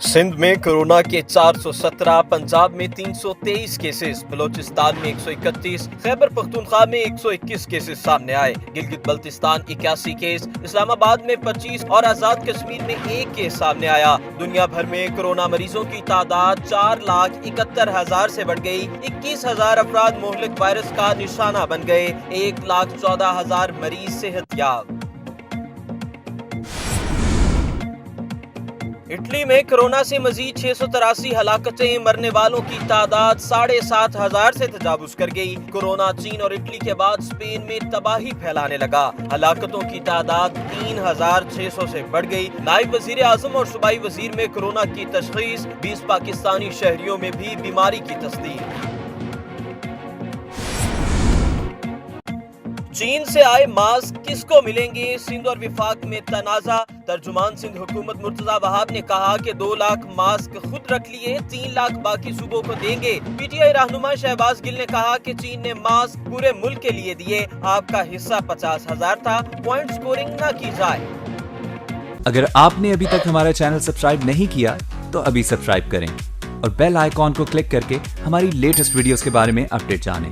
सिंध में कोरोना के 417, पंजाब में 323 केसेस, बलोचिस्तान में 131, खैबर पख्तूनख्वा में 121 केसेस सामने आए। गिलगित बल्तिस्तान 81 केस, इस्लामाबाद में 25 और आजाद कश्मीर में 1 केस सामने आया। दुनिया भर में कोरोना मरीजों की तादाद 4,71,000 से बढ़ गई। 21,000 अफराद मोहलिक वायरस का निशाना बन गए। 1,14,000 मरीज सेहतयाब। इटली में कोरोना से मजीद 683 हलाकतें, मरने वालों की तादाद 7,500 से तजावुज कर गई। कोरोना चीन और इटली के बाद स्पेन में तबाही फैलाने लगा। हलाकतों की तादाद 3,600 से बढ़ गई। नायब वजीर आजम और सूबाई वजीर में कोरोना की तशखीस, 20 पाकिस्तानी शहरियों में भी बीमारी की तस्दीक। चीन से आए मास्क किसको मिलेंगे, सिंध और विफाक में तनाजा। तर्जुमान सिंध हुकूमत मुर्तजा वहाब ने कहा कि 2 लाख मास्क खुद रख लिए, 3 लाख बाकी सूबों को देंगे। पीटीआई रहनुमा शहबाज गिल ने कहा कि चीन ने मास्क पूरे मुल्क के लिए दिए, आपका हिस्सा 50,000 था, पॉइंट स्कोरिंग न की जाए। अगर आपने अभी तक हमारा चैनल सब्सक्राइब नहीं किया तो अभी सब्सक्राइब करें और बेल आइकॉन को क्लिक करके हमारी लेटेस्ट वीडियोस के बारे में अपडेट जानें।